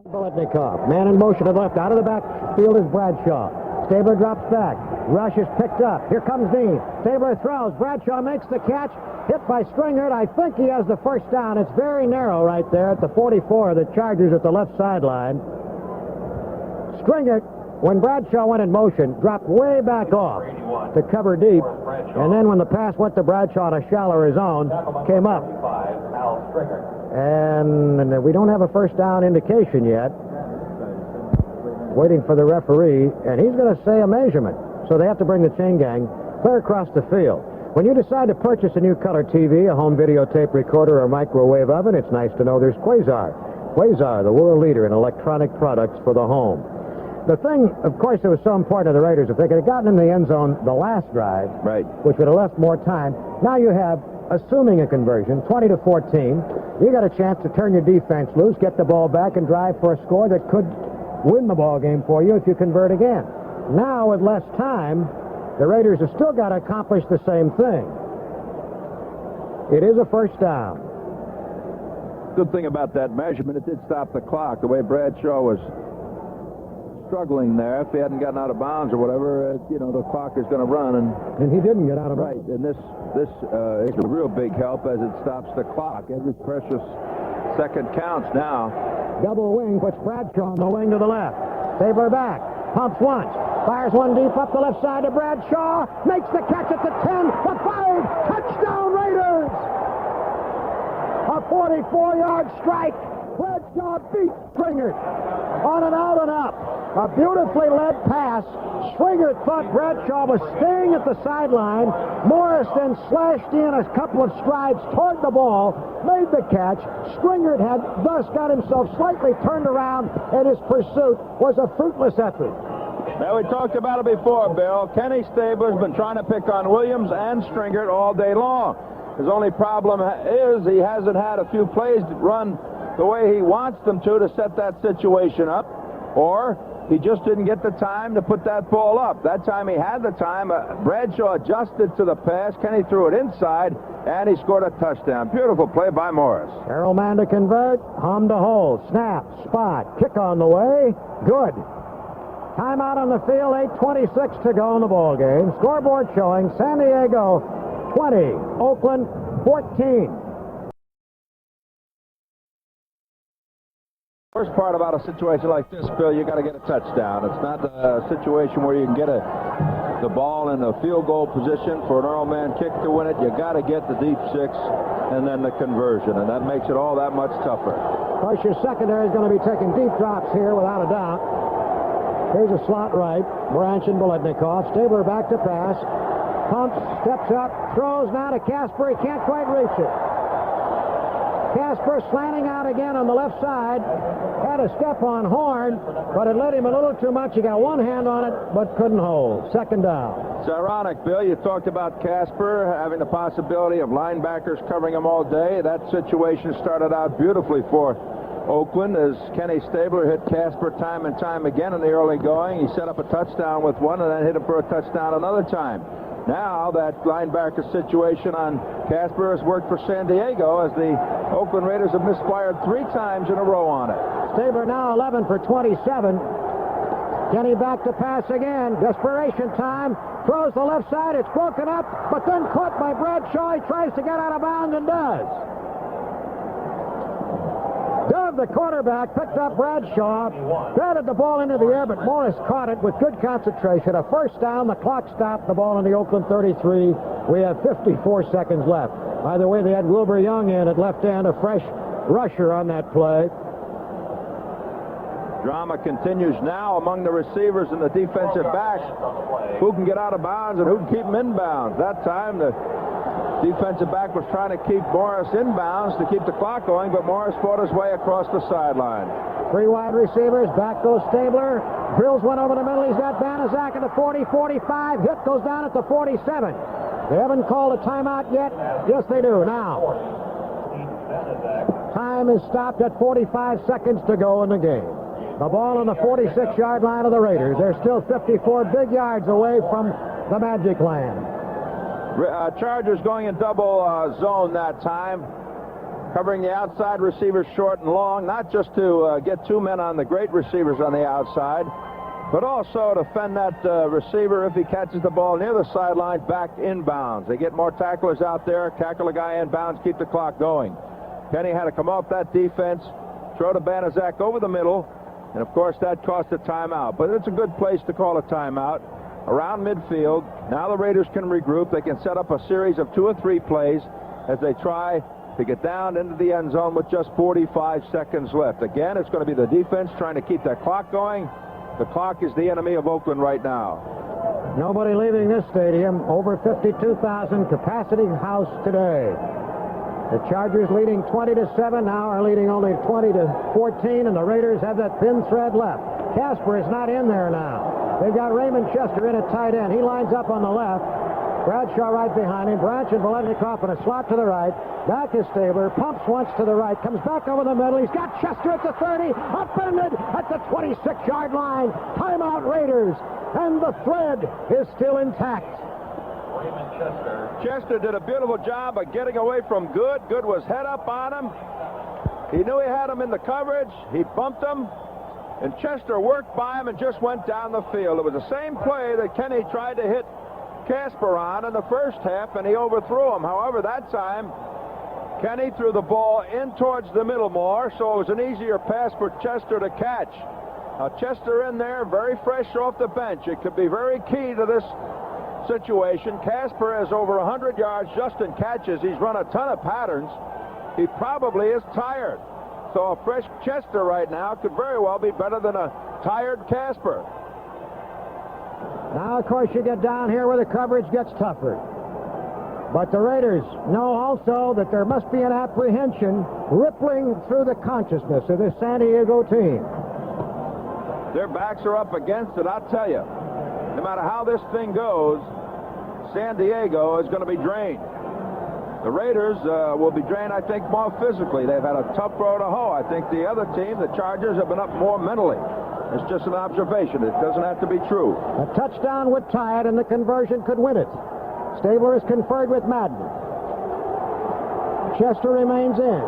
Biletnikoff, man in motion to the left. Out of the backfield is Bradshaw. Stabler drops back. Rush is picked up. Here comes Dean. Stabler throws. Bradshaw makes the catch. Hit by Stringert. I think he has the first down. It's very narrow right there at the 44 of the Chargers at the left sideline. Stringert, when Bradshaw went in motion, dropped way back off to cover deep. And then when the pass went to Bradshaw on a shallower zone, came up. And we don't have a first down indication yet. Waiting for the referee, and he's going to say a measurement. So they have to bring the chain gang clear across the field. When you decide to purchase a new color TV, a home videotape recorder, or microwave oven, it's nice to know there's Quasar. Quasar, the world leader in electronic products for the home. The thing, of course, that was so important to the Raiders, if they could have gotten in the end zone the last drive, right, which would have left more time, now you have, assuming a conversion, 20-14, you got a chance to turn your defense loose, get the ball back, and drive for a score that could win the ball game for you if you convert again. Now, with less time, the Raiders have still got to accomplish the same thing. It is a first down. Good thing about that measurement, it did stop the clock. The way Bradshaw was struggling there, if he hadn't gotten out of bounds or whatever, the clock is going to run. And he didn't get out of bounds. Right, and this is a real big help as it stops the clock. Every precious second counts now. Double wing puts Bradshaw on the wing to the left. Stabler back. Pumps once. Fires one deep up the left side to Bradshaw. Makes the catch at the 10. The 5. Touchdown Raiders! A 44-yard strike. Bradshaw beats Stringert. On and out and up. A beautifully led pass. Stringert thought Bradshaw was staying at the sideline. Morris then slashed in a couple of strides toward the ball, made the catch. Stringert had thus got himself slightly turned around, and his pursuit was a fruitless effort. Now, we talked about it before, Bill. Kenny Stabler's been trying to pick on Williams and Stringert all day long. His only problem is he hasn't had a few plays run the way he wants them to set that situation up, or he just didn't get the time to put that ball up. That time he had the time. Bradshaw adjusted to the pass. Kenny threw it inside, and he scored a touchdown. Beautiful play by Morris. Carroll man to convert. Hum to hold. Snap. Spot. Kick on the way. Good. Timeout on the field. 8:26 to go in the ball game. Scoreboard showing San Diego 20, Oakland 14. First part about a situation like this, Bill, you got to get a touchdown. It's not a situation where you can get the ball in a field goal position for an Earl man kick to win it. You got to get the deep 6 and then the conversion, and that makes it all that much tougher. Of course, your secondary is going to be taking deep drops here without a doubt. Here's a slot right. Branch and Biletnikoff. Stabler back to pass. Pumps, steps up, throws now to Casper. He can't quite reach it. Casper slanting out again on the left side. Had a step on Horn, but it led him a little too much. He got one hand on it, but couldn't hold. Second down. It's ironic, Bill. You talked about Casper having the possibility of linebackers covering him all day. That situation started out beautifully for Oakland as Kenny Stabler hit Casper time and time again in the early going. He set up a touchdown with one and then hit him for a touchdown another time. Now that linebacker situation on Casper has worked for San Diego as the Oakland Raiders have misfired 3 times in a row on it. Stabler now 11 for 27. Kenny back to pass again. Desperation time. Throws the left side. It's broken up, but then caught by Bradshaw. He tries to get out of bounds and does. Dove, the quarterback, picked up Bradshaw, batted the ball into the air, but Morris caught it with good concentration. A first down, the clock stopped, the ball in the Oakland 33. We have 54 seconds left. By the way, they had Wilbur Young in at left end, a fresh rusher on that play. Drama continues now among the receivers and the defensive backs. Who can get out of bounds and who can keep them in bounds? That time, the defensive back was trying to keep Morris inbounds to keep the clock going, but Morris fought his way across the sideline. 3 wide receivers. Back goes Stabler. Drills one over the middle. He's got Banaszak at the 40, 45. Hit goes down at the 47. They haven't called a timeout yet. Yes, they do. Now, time is stopped at 45 seconds to go in the game. The ball on the 46-yard line of the Raiders. They're still 54 big yards away from the Magic Land. Chargers going in double zone that time. covering the outside receivers short and long, not just to get 2 men on the great receivers on the outside, but also to fend that receiver if he catches the ball near the sideline back inbounds. They get more tacklers out there, tackle a guy inbounds, keep the clock going. Kenny had to come off that defense, throw to Banaszak over the middle, and of course that cost a timeout. But it's a good place to call a timeout. Around midfield, now the Raiders can regroup. They can set up a series of 2 or 3 plays as they try to get down into the end zone with just 45 seconds left. Again, it's going to be the defense trying to keep that clock going. The clock is the enemy of Oakland right now. Nobody leaving this stadium. Over 52,000 capacity house today. The Chargers leading 20-7 now are leading only 20-14, and the Raiders have that thin thread left. Casper is not in there now. They've got Raymond Chester in at tight end. He lines up on the left. Bradshaw right behind him. Branch and Voletnikoff in a slot to the right. Back is Stabler. Pumps once to the right. Comes back over the middle. He's got Chester at the 30. Upended at the 26-yard line. Timeout Raiders. And the thread is still intact. Chester did a beautiful job of getting away from Good. Good was head up on him. He knew he had him in the coverage. He bumped him. And Chester worked by him and just went down the field. It was the same play that Kenny tried to hit Casper on in the first half, and he overthrew him. However, that time, Kenny threw the ball in towards the middle more, so it was an easier pass for Chester to catch. Chester in there, very fresh off the bench. It could be very key to this situation. Casper has over 100 yards just in catches. He's run a ton of patterns. He probably is tired. So a fresh Chester right now could very well be better than a tired Casper. Now, of course, you get down here where the coverage gets tougher. But the Raiders know also that there must be an apprehension rippling through the consciousness of this San Diego team. Their backs are up against it, I'll tell you. No matter how this thing goes, San Diego is going to be drained. The Raiders will be drained, I think, more physically. They've had a tough road to hoe. I think the other team, the Chargers, have been up more mentally. It's just an observation. It doesn't have to be true. A touchdown would tie it, and the conversion could win it. Stabler has conferred with Madden. Chester remains in.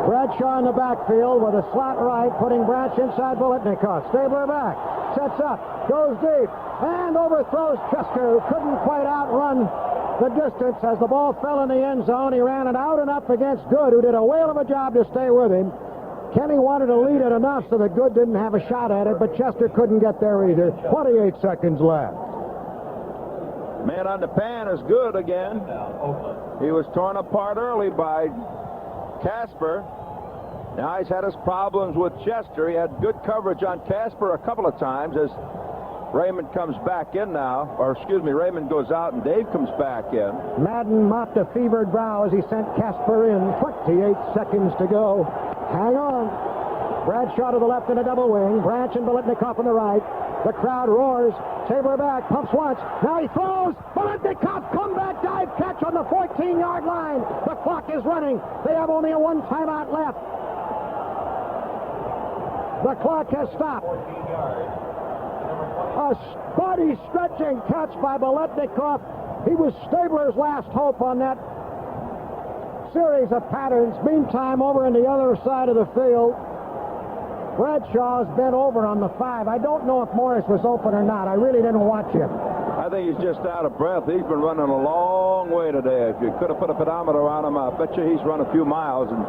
Bradshaw in the backfield with a slot right, putting Branch inside Voletnikoff. Stabler back, sets up, goes deep, and overthrows Chester, who couldn't quite outrun the distance as the ball fell in the end zone. He ran it out and up against Good, who did a whale of a job to stay with him. Kenny wanted to lead it enough so that Good didn't have a shot at it, but Chester couldn't get there either. 28 seconds left. Man on the pan is Good again. He was torn apart early by Casper. Now he's had his problems with Chester. He had good coverage on Casper a couple of times as Raymond comes back in now. Or, excuse me, Raymond goes out and Dave comes back in. Madden mopped a fevered brow as he sent Casper in. 28 seconds to go. Hang on. Bradshaw to the left in a double wing. Branch and Voletnikoff on the right. The crowd roars. Stabler back. Pumps once. Now he throws. Voletnikoff comeback dive catch on the 14-yard line. The clock is running. They have only a one timeout left. The clock has stopped. A body-stretching catch by Voletnikoff. He was Stabler's last hope on that series of patterns. Meantime, over on the other side of the field, Bradshaw's bent over on the 5. I don't know if Morris was open or not. I really didn't watch him. I think he's just out of breath. He's been running a long way today. If you could have put a pedometer on him, I bet you he's run a few miles, and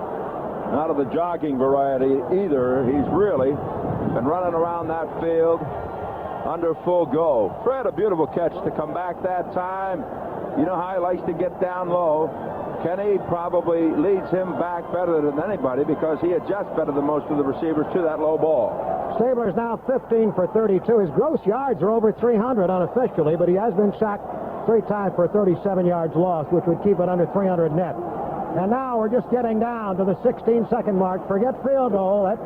not of the jogging variety either. He's really been running around that field under full go. Fred, a beautiful catch to come back that time. You know how he likes to get down low. Kenny probably leads him back better than anybody because he adjusts better than most of the receivers to that low ball. Stabler's now 15 for 32. His gross yards are over 300 unofficially, but he has been sacked 3 times for 37 yards lost, which would keep it under 300 net. And now we're just getting down to the 16-second mark. Forget field goal. That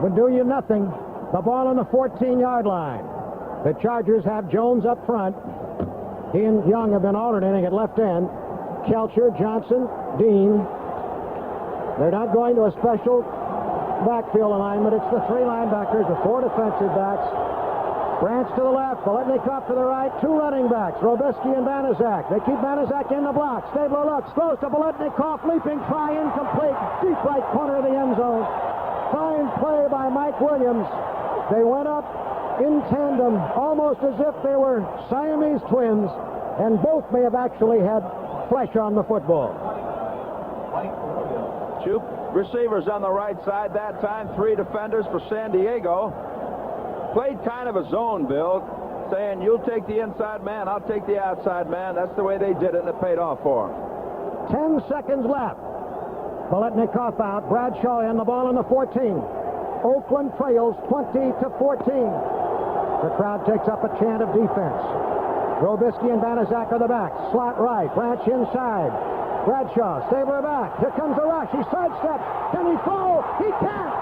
would do you nothing. The ball on the 14-yard line. The Chargers have Jones up front. He and Young have been alternating at left end. Kelcher, Johnson, Dean. They're not going to a special backfield alignment. It's the 3 linebackers, the 4 defensive backs. Branch to the left, Biletnikoff to the right, two running backs, Robisky and Banaszak. They keep Banaszak in the block. Stabler looks, throws to Biletnikoff, leaping try, incomplete, deep right corner of the end zone. Fine play by Mike Williams. They went up in tandem, almost as if they were Siamese twins, and both may have actually had flesh on the football. Two receivers on the right side that time, three defenders for San Diego. Played kind of a zone, Bill, saying, you'll take the inside man, I'll take the outside man. That's the way they did it, and it paid off for them. 10 seconds left. Biletnikoff out, Bradshaw in, the ball in the 14. Oakland trails 20-14. The crowd takes up a chant of defense. Robisky and Banaszak are the backs. Slot right, Branch inside. Bradshaw, Stabler back. Here comes the rush. He sidesteps. Can he throw? He can't.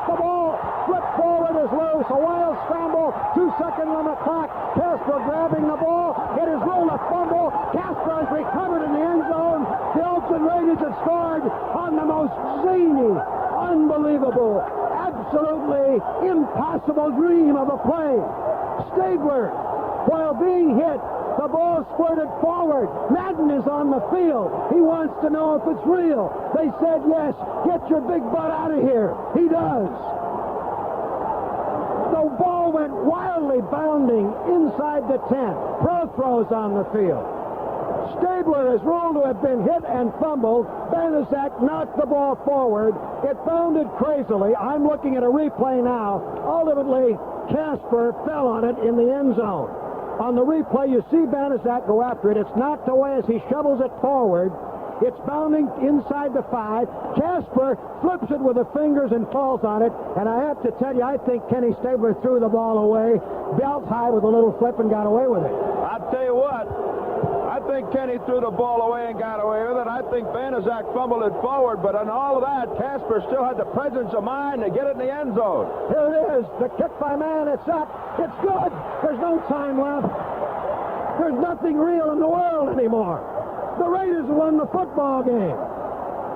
The ball flipped forward is loose. A wild scramble. 2-second limit clock. Casper grabbing the ball. It is ruled a fumble. Casper has recovered in the end zone. The Oakland Raiders have scored on the most zany, unbelievable, absolutely impossible dream of a play. Stabler, while being hit, the ball squirted forward. Madden is on the field. He wants to know if it's real. They said yes. Get your big butt out of here. He does. The ball went wildly bounding inside the 10. Prothro's on the field. Stabler is ruled to have been hit and fumbled. Banaszak knocked the ball forward. It bounded crazily. I'm looking at a replay now. Ultimately, Casper fell on it in the end zone. On the replay, you see Banaszak go after it. It's knocked away as he shovels it forward. It's bounding inside the 5. Casper flips it with the fingers and falls on it. And I have to tell you, I think Kenny Stabler threw the ball away, belt high with a little flip, and got away with it. I'll tell you what. I think Kenny threw the ball away and got away with it. I think Banaszak fumbled it forward, but in all of that, Casper still had the presence of mind to get it in the end zone. Here it is. The kick by Mann. It's up. It's good. There's no time left. There's nothing real in the world anymore. The Raiders won the football game.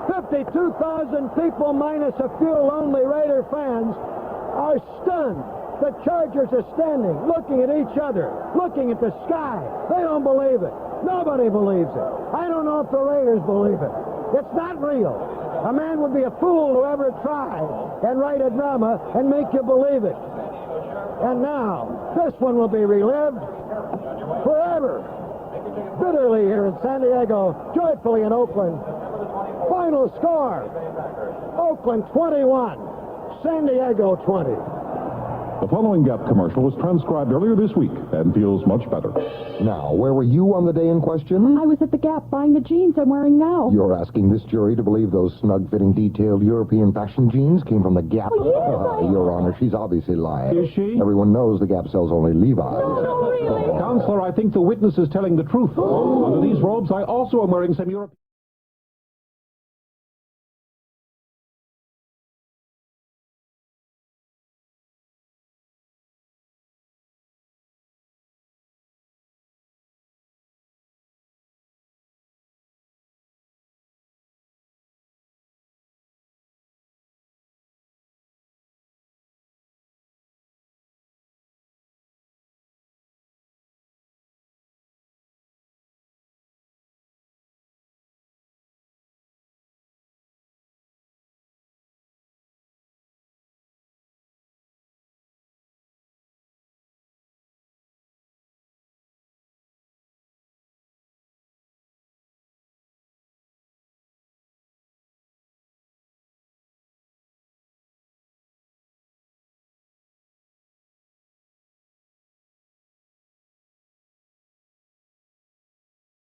52,000 people minus a few lonely Raider fans are stunned. The Chargers are standing, looking at each other, looking at the sky. They don't believe it. Nobody believes it. I don't know if the Raiders believe it. It's not real. A man would be a fool to ever try and write a drama and make you believe it. And now, this one will be relived forever. Bitterly here in San Diego, joyfully in Oakland. Final score, Oakland 21, San Diego 20. The following Gap commercial was transcribed earlier this week and feels much better. Now, where were you on the day in question? I was at the Gap buying the jeans I'm wearing now. You're asking this jury to believe those snug-fitting, detailed European fashion jeans came from the Gap? Oh, yes, Your Honor, she's obviously lying. Is she? Everyone knows the Gap sells only Levi's. No, really. Counselor, I think the witness is telling the truth. Under these robes, I also am wearing some European...